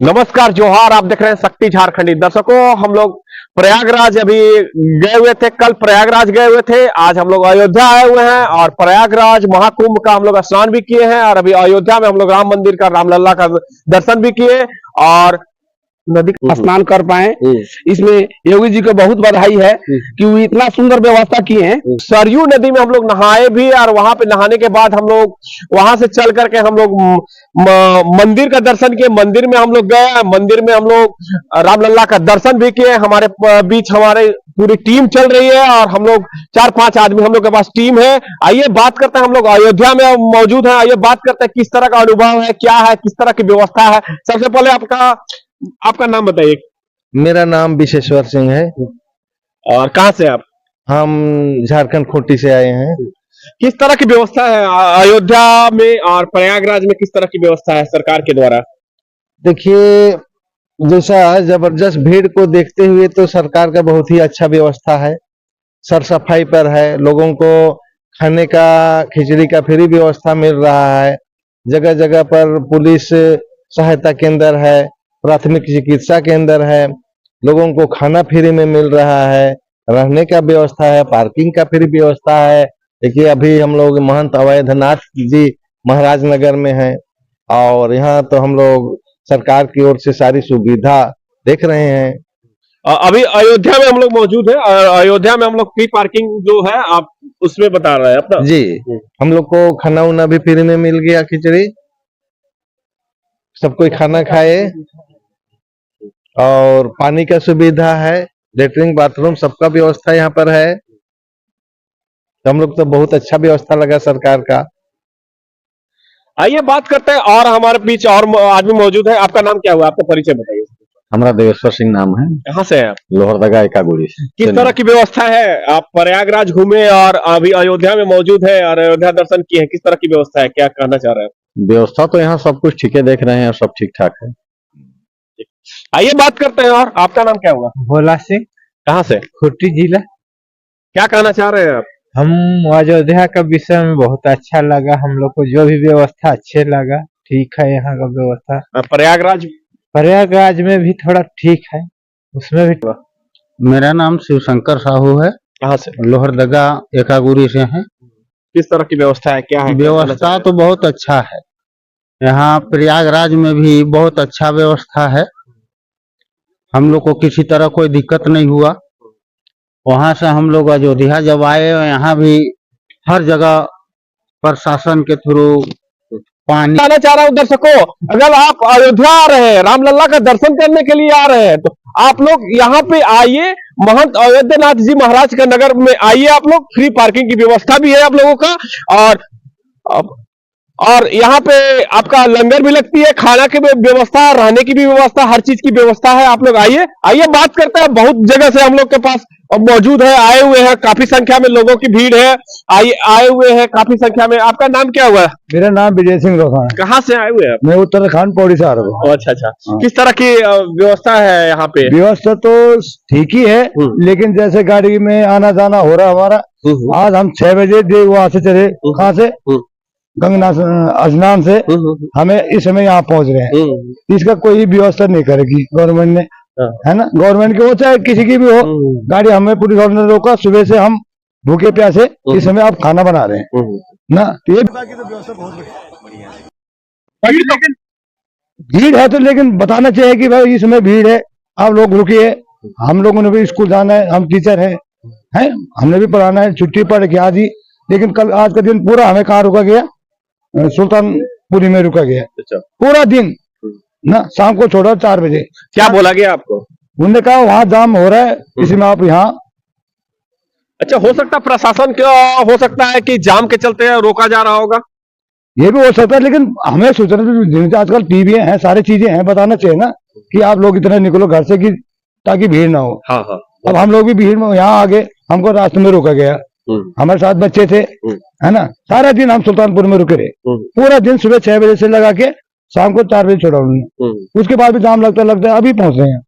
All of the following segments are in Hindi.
नमस्कार जोहार। आप देख रहे हैं शक्ति झारखंडी। दर्शकों, हम लोग प्रयागराज अभी गए हुए थे, कल प्रयागराज गए हुए थे। आज हम लोग अयोध्या आए हुए हैं और प्रयागराज महाकुंभ का हम लोग स्नान भी किए हैं और अभी अयोध्या में हम लोग राम मंदिर का, रामलला का दर्शन भी किए और नदी का स्नान कर पाए। इसमें योगी जी को बहुत बधाई है कि वो इतना सुंदर व्यवस्था किए हैं। सरयू नदी में हम लोग नहाए भी और वहां पे नहाने के बाद हम लोग वहां से चल करके हम लोग मंदिर का दर्शन किए। मंदिर में हम लोग गए, मंदिर में हम लोग रामलला का दर्शन भी किए। हमारे बीच हमारे पूरी टीम चल रही है और हम लोग 4-5 आदमी हम लोग के पास टीम है। आइए बात करते हैं, हम लोग अयोध्या में मौजूद हैं। आइए बात करते हैं किस तरह का अनुभव है, क्या है, किस तरह की व्यवस्था है। सबसे पहले आपका नाम बताइए। मेरा नाम विशेश्वर सिंह है। और कहां से आप? हम झारखंड खूंटी से आए हैं। किस तरह की व्यवस्था है अयोध्या में और प्रयागराज में? किस तरह की व्यवस्था है सरकार के द्वारा? देखिए, जैसा जबरदस्त भीड़ को देखते हुए तो सरकार का बहुत ही अच्छा व्यवस्था है। सर सफाई पर है, लोगों को खाने का, खिचड़ी का फ्री व्यवस्था मिल रहा है। जगह जगह पर पुलिस सहायता केंद्र है, प्राथमिक चिकित्सा केंद्र है, लोगों को खाना फ्री में मिल रहा है, रहने का व्यवस्था है, पार्किंग का फ्री व्यवस्था है। देखिए, अभी हम लोग महंत अवैधनाथ जी महाराजनगर में हैं और यहाँ तो हम लोग सरकार की ओर से सारी सुविधा देख रहे हैं। अभी अयोध्या में हम लोग मौजूद हैं और अयोध्या में हम लोग फ्री पार्किंग जो है आप उसमें बता रहे हैं अपना जी। हम लोग को खाना उना भी फ्री में मिल गया, खिचड़ी, सब कोई खाना खाए और पानी का सुविधा है, लेटरिन बाथरूम सबका व्यवस्था यहाँ पर है। तो हम लोग तो बहुत अच्छा व्यवस्था लगा सरकार का। आइए बात करते हैं और हमारे बीच और आदमी मौजूद है। आपका नाम क्या हुआ? आपका परिचय बताइए। हमारा देवेश्वर सिंह नाम है। कहाँ से है आप? लोहरदगा एकागुड़ी से। किस तरह की व्यवस्था है? आप प्रयागराज घूमे और अभी अयोध्या में मौजूद है और अयोध्या दर्शन किए हैं। किस तरह की व्यवस्था है, क्या कहना चाह रहे हैं? व्यवस्था तो यहाँ सब कुछ ठीक है, देख रहे हैं, सब ठीक ठाक है। आइए बात करते हैं। और आपका नाम क्या हुआ? भोला सिंह, कहाँ से? खूंटी जिला। क्या कहना चाह रहे हैं आप? हम अयोध्या का विषय में बहुत अच्छा लगा, हम लोग को जो भी व्यवस्था अच्छे लगा। ठीक है यहाँ का व्यवस्था। प्रयागराज प्रयागराज में भी थोड़ा ठीक है, उसमें भी। मेरा नाम शिवशंकर साहू है। कहाँ से? लोहरदगा एकागुड़ी से है। किस तरह की व्यवस्था है, क्या है? व्यवस्था तो बहुत अच्छा है। यहाँ प्रयागराज में भी बहुत अच्छा व्यवस्था है। हम लोग को किसी तरह कोई दिक्कत नहीं हुआ। वहां से हम लोग अयोध्या जब आए, यहाँ भी हर जगह प्रशासन के थ्रू पानी। कहना चाह रहा हूँ दर्शकों, अगर आप अयोध्या आ रहे हैं, रामलला का दर्शन करने के लिए आ रहे हैं, तो आप लोग यहाँ पे आइए। महंत अयोध्यानाथ जी महाराज का नगर में आइए। आप लोग फ्री पार्किंग की व्यवस्था भी है आप लोगों का और यहाँ पे आपका लंगर भी लगती है, खाना की भी व्यवस्था, रहने की भी व्यवस्था, हर चीज की व्यवस्था है। आप लोग आइए। आइए बात करते हैं। बहुत जगह से हम लोग के पास मौजूद है, आए हुए हैं, काफी संख्या में लोगों की भीड़ है। आए हुए हैं काफी संख्या में। आपका नाम क्या हुआ? मेरा नाम विजय सिंह रोहा है। कहाँ से आए हुए हैं आप? मैं उत्तराखंड पौड़ी से आ रहा हूँ। अच्छा अच्छा। किस तरह की व्यवस्था है यहाँ पे? व्यवस्था तो ठीक ही है, लेकिन जैसे गाड़ी में आना जाना हो रहा हमारा। आज हम 6 बजे वहां से चले, कहाँ से, गंगा स्नान से हमें इस समय यहाँ पहुंच रहे हैं। इसका कोई व्यवस्था नहीं करेगी गवर्नमेंट ने, है ना। गवर्नमेंट की हो चाहे किसी की भी हो, गाड़ी हमें पुलिस वालों ने रोका। सुबह से हम भूखे प्यासे इस समय आप खाना बना रहे हैं ना। तो ये व्यवस्था बहुत बढ़िया है। लेकिन भीड़ है तो, लेकिन बताना चाहिए कि भाई इस समय भीड़ है, आप लोग रुकिए। हम लोगों ने भी स्कूल जाना है, हम टीचर हैं, हमने भी पढ़ाना है। छुट्टी पड़ गई आज ही, लेकिन कल आज का दिन पूरा हमें कहाँ रुका गया? सुल्तानपुरी में रुका गया। अच्छा। पूरा दिन ना, शाम को छोड़ा 4 बजे। क्या बोला गया आपको? उन्होंने कहा वहां जाम हो रहा है, इसमें आप यहाँ। अच्छा, हो सकता है प्रशासन क्या हो सकता है कि जाम के चलते रोका जा रहा होगा। ये भी हो सकता है, लेकिन हमें सूचना आजकल टीवी हैं, सारी चीजें हैं, बताना चाहिए ना कि आप लोग इतना निकलो घर से कि ताकि भीड़ ना हो। हाँ हाँ। अब हम लोग भी भीड़ में यहाँ आगे, हमको रास्ते में रोका गया। हमारे साथ बच्चे थे, है ना। सारा दिन हम सुल्तानपुर में रुके रहे, पूरा दिन। सुबह 6 बजे से लगा के शाम को 4 बजे छोड़ा उन्होंने। उसके बाद भी जाम लगता लगता अभी पहुंच रहे हैं।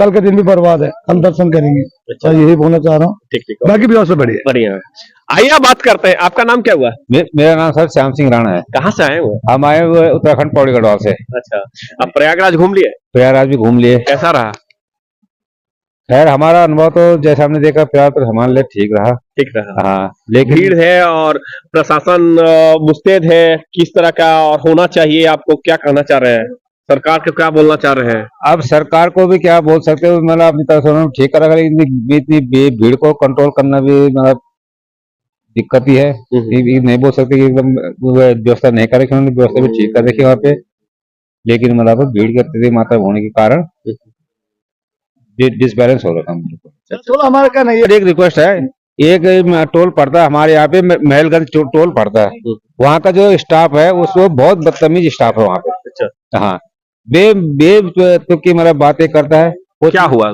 कल का दिन भी बर्बाद है, कल दर्शन करेंगे। अच्छा। तो यही बोलना चाह रहा हूँ, ठीक ठीक, बाकी भी और बढ़िया। बढ़िया है। आइए आप बात करते हैं, आपका नाम क्या हुआ? मेरा नाम सर श्याम सिंह राणा है। कहाँ से आए हुए? हम आए हुए उत्तराखंड पौड़ी गढ़वाल से। अच्छा, आप प्रयागराज घूम लिए? प्रयागराज भी घूम लिए। कैसा रहा? खैर हमारा अनुभव तो जैसा हमने देखा प्रयाग पर हमारे लिए ठीक रहा। ठीक रहा। हाँ, लेकिन भीड़ है और प्रशासन मुस्तैद है, किस तरह का और होना चाहिए, आपको क्या कहना चाह रहे हैं? सरकार को क्या बोलना चाह रहे हैं? अब सरकार को भी क्या बोल सकते हो, मतलब अपनी तरफ से उन्होंने ठीक करा, लेकिन इतनी भीड़ को कंट्रोल करना भी मतलब दिक्कत ही है। ये नहीं बोल सकते कि एकदम व्यवस्था नहीं करे, उन्होंने व्यवस्था भी ठीक कर रखी वहाँ पे, लेकिन मतलब भीड़ की अत्यधिक मात्रा होने के कारण डिसबैलेंस हो रहा था। चलो हमारा क्या नहीं है, एक रिक्वेस्ट है, एक टोल पड़ता है हमारे यहाँ पे, महलगंज टोल पड़ता है, वहाँ का जो स्टाफ है उसको बहुत बदतमीज स्टाफ है वहाँ पे। अच्छा, हाँ, तो की मतलब बातें करता है। वो क्या हुआ?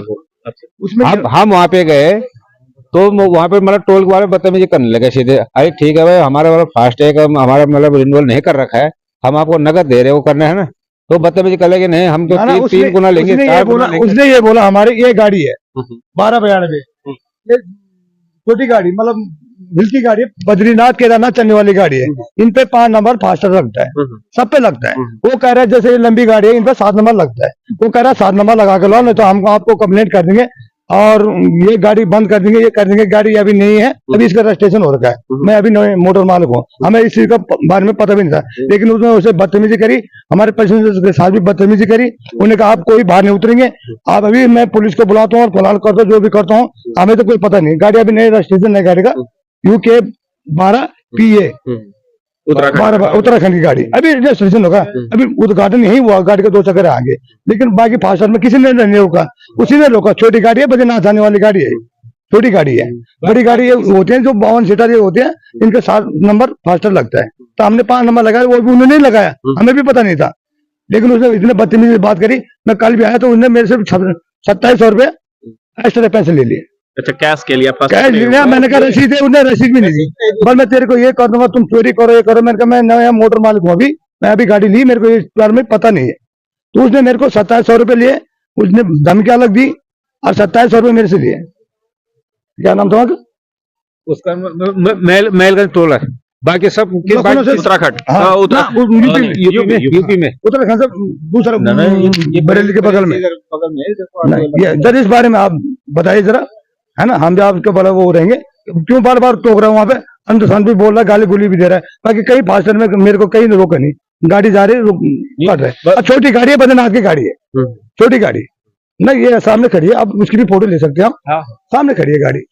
उसमें हम वहाँ पे गए तो वहाँ पे मतलब टोल के बारे में बदतमीजी करने लगे सीधे। अरे ठीक है भाई, हमारा मतलब फास्टैग हमारा मतलब रिन्यूअल नहीं कर रखा है, हम आपको नगद दे रहे हैं, वो करना है ना, तो बदतमीजी कर लेंगे, नहीं हम तो तीन गुना लेंगे, चार गुना लेंगे। उसने ये बोला हमारी ये गाड़ी है 1292, ये छोटी गाड़ी मतलब हिल की गाड़ी है, बद्रीनाथ केदारनाथ चलने वाली गाड़ी है, इन पे 5 नंबर फास्टर लगता है, सब पे लगता है। वो कह रहा है जैसे ये लंबी गाड़ी है इन पे 7 नंबर लगता है, वो कह रहा है 7 नंबर लगा के लो, नहीं तो हम आपको कंप्लेंट कर देंगे और ये गाड़ी बंद कर देंगे, ये कर देंगे। गाड़ी अभी नहीं है, अभी इसका रजिस्ट्रेशन हो रखा है, मैं अभी नए मोटर मालिक हूँ, हमें इस चीज का बारे में पता भी नहीं था, लेकिन उसने उसे बदतमीजी करी, हमारे पैसेंजर के साथ भी बदतमीजी करी। उन्होंने कहा आप कोई बाहर नहीं उतरेंगे, आप अभी मैं पुलिस को बुलाता हूँ और फिलहाल करता हूँ, जो भी करता हूँ, हमें तो कोई पता नहीं। गाड़ी अभी नई रजिस्ट्रेशन है गाड़ी का, UK 12 PA उत्तराखंड की गाड़ी, अभी रजिस्ट्रेशन होगा, अभी उद्घाटन यही हुआ, गाड़ी के 2 चक्कर आगे, लेकिन बाकी फास्टर में किसी ने नहीं रोका, उसी ने रोका। छोटी गाड़ी है, बद्रीनाथ जाने वाली गाड़ी है, छोटी गाड़ी है। बड़ी गाड़ी ये होते हैं जो 52 सीटर ये होते हैं, इनके 7 नंबर फास्टर लगता है, तो हमने 5 नंबर लगाया, वो भी उन्होंने नहीं लगाया, हमें भी पता नहीं था, लेकिन उसने इतने बदतमीजी बात करी। मैं कल भी आया तो उसने मेरे से 2700 रुपए एक्स्ट्रा पैसे ले लिए। अच्छा, कैश के लिए? कैश लिया, मैंने कहा रसीद है, उसने रसीद भी नहीं दी। बस मैं तेरे को ये कर दूंगा, तुम चोरी करो, ये करो। मैंने कहा मैं नया मोटर मालिक हूँ, अभी मैं अभी गाड़ी ली, मेरे को इस बारे में पता नहीं है। तो उसने मेरे को 2700 रुपए लिए, उसने धमकी अलग दी और 2700 रुपए मेरे से लिए। क्या नाम था उसका? महलगंज टोल है, बाकी सब उत्तराखंड, यूपी में, उत्तराखंड से दूसरा बरेली के बगल में। जरा इस बारे में आप बताइए जरा, है ना, हम भी आपके बड़ा वो रहेंगे, क्यों बार बार टोक रहे हैं वहाँ पे, अंधसान भी बोल रहा है, गाली गुली भी दे रहा है। बाकी कई फास्टर में मेरे को कहीं रोका नहीं, गाड़ी जा रही पड़ रहे। छोटी गाड़ी है, बद्रीनाथ की गाड़ी है, छोटी गाड़ी ना, ये सामने खड़ी है, आप उसकी भी फोटो ले सकते हैं आप, सामने खड़ी है गाड़ी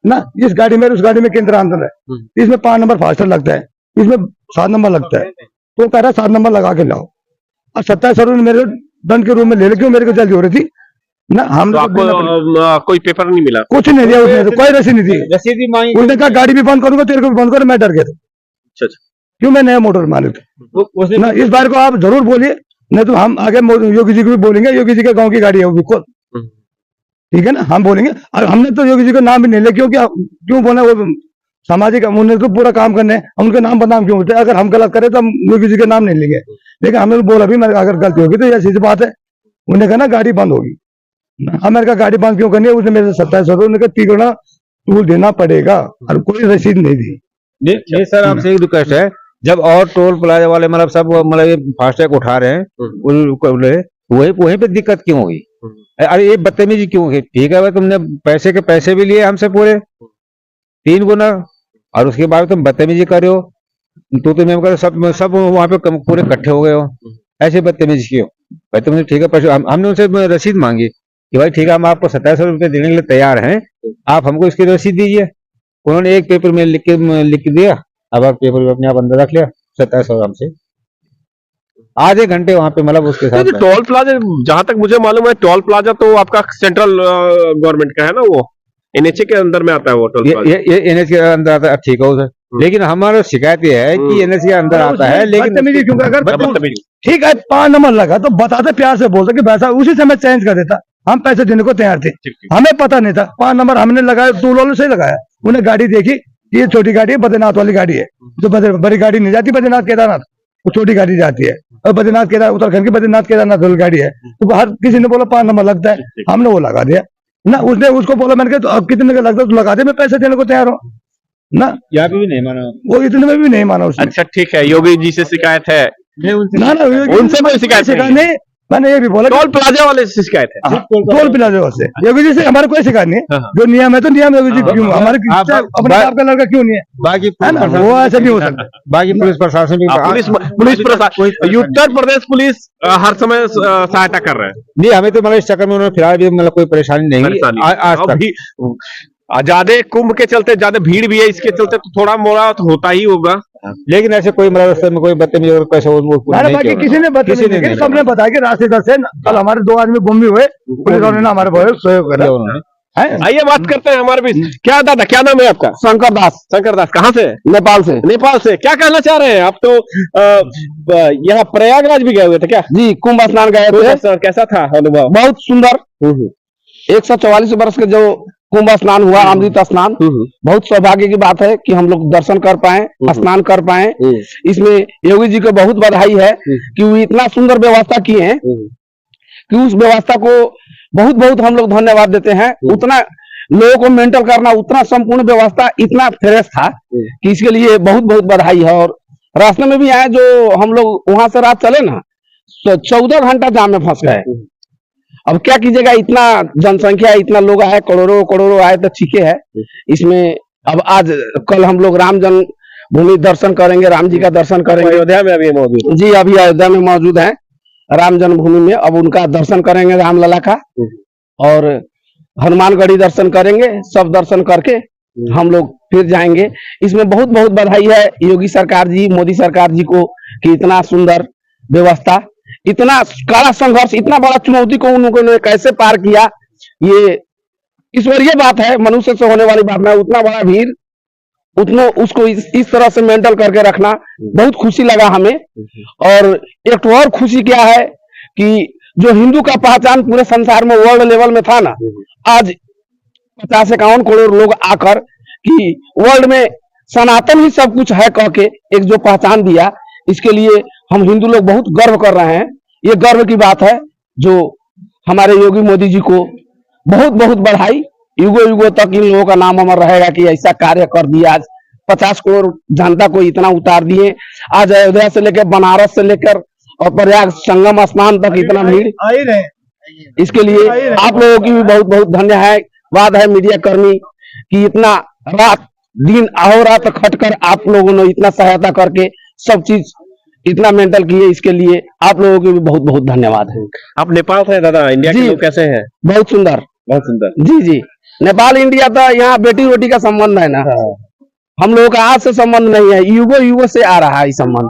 ना। इस गाड़ी में उस गाड़ी में केंद्र अंतर है, इसमें 5 नंबर फास्टर लगता है, इसमें 7 नंबर लगता है, तो कह रहा है 7 नंबर लगा के लाओ। और 2700 रुपये मेरे दंड के रूप में ले ले, क्यों मेरे को जल्दी हो रही थी ना। हम तो आपको कोई पेपर नहीं मिला? कुछ नहीं दिया उसने, तो कोई रसीद नहीं दी, रसीद भी मांगी। उसने कहा गाड़ी भी बंद करूंगा, तेरे को भी बंद करो। मैं डर गया था, अच्छा, क्यों मैं नया मोटर मालिक ना। इस बार को आप जरूर बोलिए, नहीं तो हम आगे योगी जी को भी बोलेंगे, योगी जी के गाँव की गाड़ी है वो भी खुद, ठीक है ना, हम बोलेंगे। और हमने तो योगी जी का नाम भी नहीं लिया, क्यों बोला, वो सामाजिक, उन्होंने तो पूरा काम करने हैं, उनके नाम बदनाम क्यों होते हैं? अगर हम गलत करें तो हम योगी जी के नाम नहीं लेंगे, लेकिन हमने बोला भी अगर गलती होगी तो ये सीधी बात है। उन्होंने कहा ना गाड़ी बंद होगी, हमारे कहा गाड़ी बंद क्यों करनी है? उसने मेरे से 2700 रुपये, उन्होंने कहा 3 गुना टूल देना पड़ेगा, और कोई रसीद नहीं दी। नहीं सर, आपसे एक रिक्वेस्ट है, जब और टोल प्लाजा वाले मतलब सब मतलब फास्टैग उठा रहे हैं, वहीं पे दिक्कत क्यों होगी? अरे ये बदतमीजी क्यों है? ठीक है भाई, तुमने पैसे के पैसे भी लिए हमसे पूरे 3 गुना, और उसके बाद तुम बदतमीजी कर रहे हो, तो तुम्हें कर सब वहाँ पे पूरे इकट्ठे हो गए हो, ऐसे बदतमीजी क्यों भाई? तुमने ठीक है पैसे, हमने उनसे रसीद मांगी कि भाई ठीक है, हम आपको 2700 रुपये देने के लिए तैयार हैं, आप हमको इसकी रसीद दीजिए। उन्होंने एक पेपर में लिख दिया, अब आप पेपर अपने आप अंदर रख लिया, 2700 हमसे आधे घंटे वहाँ पे मतलब उसके साथ। टोल प्लाजा, जहां तक मुझे मालूम है, टोल प्लाजा तो आपका सेंट्रल गवर्नमेंट का है ना, वो NHA के अंदर में आता है वो टोल प्लाजा। ये NHA के अंदर आता है, ठीक है उधर, लेकिन हमारा शिकायत ये है कि NHA के अंदर आता है, लेकिन अगर ठीक है 5 नंबर लगा तो बताते, प्यार से बोलते कि पैसा उसी समय चेंज कर देता, हम पैसे देने को तैयार थे, हमें पता नहीं था। 5 नंबर हमने लगाया, टूल वालों से लगाया, उन्हें गाड़ी देखी, ये छोटी गाड़ी है, बद्रीनाथ वाली गाड़ी है, तो बड़ी गाड़ी नहीं जाती बद्रीनाथ केदारनाथ, वो छोटी गाड़ी जाती है, और बद्रीनाथ केदार उत्तराखंड की बद्रीनाथ केदारनाथ वाली गाड़ी है, तो हर किसी ने बोला 5 नंबर लगता है, हमने वो लगा दिया ना। उसने उसको बोला, मैंने कहा तो अब कितने का लगता है तो लगा दे, मैं पैसे देने को तैयार हूँ ना। यहाँ भी नहीं माना, वो इतने में भी नहीं माना उसने। अच्छा ठीक है, योगी जी से शिकायत है? ना ना उनसे कोई शिकायत नहीं? मैंने ये भी बोला टोल प्लाजा वाले से शिकायत है? टोल प्लाजा से योगी जी से हमारे कोई शिकायत नहीं है। जो नियम है तो नियम, योगी जी क्यों हमारे अपने आप का लड़का क्यों नहीं है? बाकी है ना, वो ऐसा नहीं हो सकता। बाकी पुलिस प्रशासन भी, पुलिस प्रशासन, उत्तर प्रदेश पुलिस हर समय सहायता कर रहे हैं। नहीं, हमें तो मतलब इस चक्कर में उन्होंने फिलहाल भी मतलब कोई परेशानी नहीं हुई आज तक। अभी ज्यादा कुंभ के चलते ज्यादा भीड़ भी है, इसके चलते तो थोड़ा मोड़ा तो होता ही होगा, लेकिन ऐसे कोई मतलब रास्ते में कोई बदतमीजी कैसे बाकी किसी ने बताया, सबने बताया कि रास्ते इधर से कल हमारे 2 आदमी गुम भी हुए, पुलिस वालों ने हमारे बहुत सहयोग करा। आइए बात करते हैं हमारे बीच। क्या दादा, क्या नाम है आपका? शंकर दास, शंकर दास। कहाँ से? नेपाल से। नेपाल से। क्या कहना चाह रहे हैं आप? तो यहाँ प्रयागराज भी गए हुए थे क्या? जी, कुंभ स्नान गए थे। कैसा था अनुभव? बहुत सुंदर। 144 वर्ष के जो कुंभ स्नान हुआ, अमृत स्नान, बहुत सौभाग्य की बात है कि हम लोग दर्शन कर पाए, स्नान कर पाए। इसमें योगी जी को बहुत बधाई है कि वो इतना सुंदर व्यवस्था किए हैं कि उस व्यवस्था को बहुत बहुत हम लोग धन्यवाद देते हैं। उतना लोगों को मेंटेन करना, उतना संपूर्ण व्यवस्था इतना फ्रेश था कि इसके लिए बहुत बहुत बधाई है। और रास्ते में भी आए, जो हम लोग वहां से रात चले ना, 14 घंटा जाम में फंस गए। अब क्या कीजिएगा, इतना जनसंख्या, इतना लोग आए, करोड़ों करोड़ों आए तो ठीक है। इसमें अब आज कल हम लोग राम जन्मभूमि दर्शन करेंगे, राम जी का दर्शन करेंगे। अयोध्या में अभी मौजूद? जी, अभी अयोध्या में मौजूद है राम जन्मभूमि में। अब उनका दर्शन करेंगे, रामलला का, और हनुमानगढ़ी दर्शन करेंगे। सब दर्शन करके हम लोग फिर जाएंगे। इसमें बहुत बहुत बधाई है योगी सरकार जी, मोदी सरकार जी को कि इतना सुंदर व्यवस्था, इतना कड़ा संघर्ष, इतना बड़ा चुनौती को उन्होंने कैसे पार किया। ये ईश्वरीय बात है, मनुष्य से होने वाली बात नहीं। उतना बड़ा भीड़, उतना उसको इस तरह से मेंटेन करके रखना बहुत खुशी लगा हमें। और एक और खुशी क्या है कि जो हिंदू का पहचान पूरे संसार में वर्ल्ड लेवल में था ना, आज 50-51 करोड़ लोग आकर कि वर्ल्ड में सनातन ही सब कुछ है कह के एक जो पहचान दिया, इसके लिए हम हिंदू लोग बहुत गर्व कर रहे हैं। ये गर्व की बात है जो हमारे योगी मोदी जी को बहुत बहुत बधाई। युगों युगों तक इन लोगों का नाम अमर रहेगा कि ऐसा कार्य कर दिया। आज 50 करोड़ जनता को इतना उतार दिए। आज अयोध्या से लेकर बनारस से लेकर और प्रयाग संगम स्नान तक इतना भीड़। इसके लिए आप लोगों की भी बहुत बहुत धन्यवाद है, मीडिया कर्मी, कि इतना रात दिन अहोरात खटकर आप लोगों ने इतना सहायता करके सब चीज इतना मेंटल किए। इसके लिए आप लोगों के भी बहुत बहुत धन्यवाद है। आप नेपाल से दादा, इंडिया के लोग कैसे हैं? बहुत सुंदर, बहुत सुंदर। जी जी। नेपाल इंडिया तो यहाँ बेटी रोटी का संबंध है ना, हम लोगों का आज से संबंध नहीं है, युगों युगों से आ रहा है ये संबंध,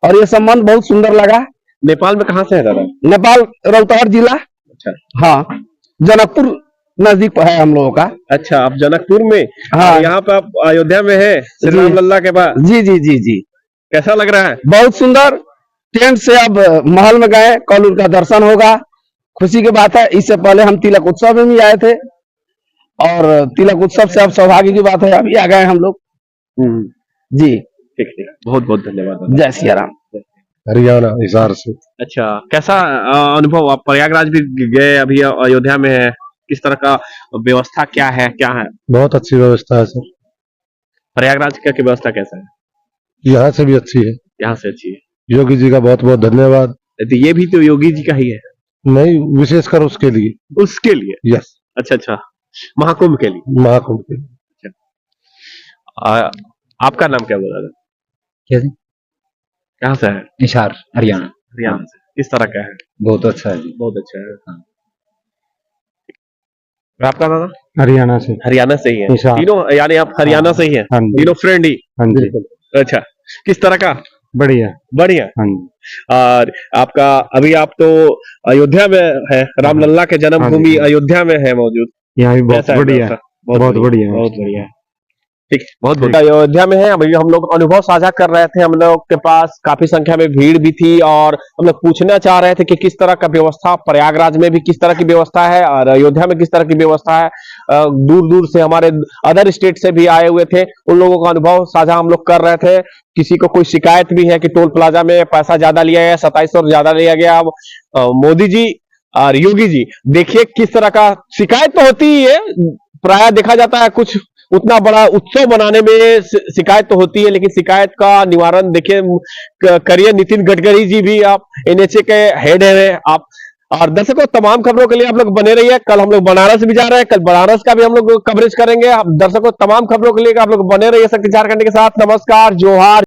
और ये संबंध बहुत सुंदर लगा। नेपाल में कहाँ से है दादा? नेपाल रौतहट जिला। अच्छा। हाँ, जनकपुर नजदीक है हम लोगों का। अच्छा, आप जनकपुर में? हाँ। यहाँ पे आप अयोध्या में है, श्री रामलला के पास? जी जी जी जी। कैसा लग रहा है? बहुत सुंदर। टेंट से अब महल में गए, कल उनका दर्शन होगा, खुशी की बात है। इससे पहले हम तिलक उत्सव में भी आए थे, और तिलक उत्सव से अब सौभाग्य की बात है अभी आ गए हम लोग। जी ठीक ठीक, बहुत बहुत धन्यवाद। जय सिया राम। हरियाणा, हिसार से। अच्छा, कैसा अनुभव? आप प्रयागराज भी गए, अभी अयोध्या में है, किस तरह का व्यवस्था क्या है, क्या है? बहुत अच्छी व्यवस्था है सर। प्रयागराज का व्यवस्था कैसा है? यहाँ से भी अच्छी है। यहाँ से अच्छी है। योगी जी का बहुत बहुत धन्यवाद। तो ये भी तो योगी जी का ही है? नहीं, विशेषकर उसके लिए। उसके लिए? यस। अच्छा अच्छा, महाकुंभ के लिए? महाकुंभ के लिए। आपका नाम क्या बोला? क्या जी? कहाँ से है? निशार, हरियाणा। हरियाणा से। किस तरह का है? बहुत अच्छा है जी। बहुत अच्छा है। हाँ। आपका दादा? हरियाणा से। हरियाणा से ही है निशार। तीनों, यानी आप हरियाणा से ही हैं? हाँ जी। तीनों फ्रेंड ही? हाँ जी। अच्छा, किस तरह का? बढ़िया। बढ़िया। हाँ जी। और आपका अभी आप तो अयोध्या में है, रामलला के जन्मभूमि अयोध्या में है मौजूद। यहाँ भी बहुत कैसा है बढ़िया, व्यवस्था? बहुत बढ़िया। बहुत बढ़िया। ठीक है, बहुत बहुत अयोध्या में है। अभी हम लोग अनुभव साझा कर रहे थे, हम लोग के पास काफी संख्या में भीड़ भी थी और हम लोग पूछना चाह रहे थे कि किस तरह का व्यवस्था प्रयागराज में भी किस तरह की व्यवस्था है और अयोध्या में किस तरह की व्यवस्था है। दूर दूर से हमारे अदर स्टेट से भी आए हुए थे, उन लोगों का अनुभव साझा हम लोग कर रहे थे। किसी को कोई शिकायत भी है कि टोल प्लाजा में पैसा ज्यादा लिया गया, 2700 ज्यादा लिया गया। अब मोदी जी और योगी जी देखिए किस तरह का शिकायत तो होती ही है, प्राय देखा जाता है कुछ उतना बड़ा उत्सव मनाने में शिकायत तो होती है, लेकिन शिकायत का निवारण देखिए करिए नितिन गडकरी जी भी, आप एनएचए के हेड है आप। और दर्शकों तमाम खबरों के लिए आप लोग बने रहिए। कल हम लोग बनारस भी जा रहे हैं, कल बनारस का भी हम लोग कवरेज करेंगे। दर्शकों तमाम खबरों के लिए आप लोग बने रहिए शक्ति झारखंड के साथ। नमस्कार, जोहार।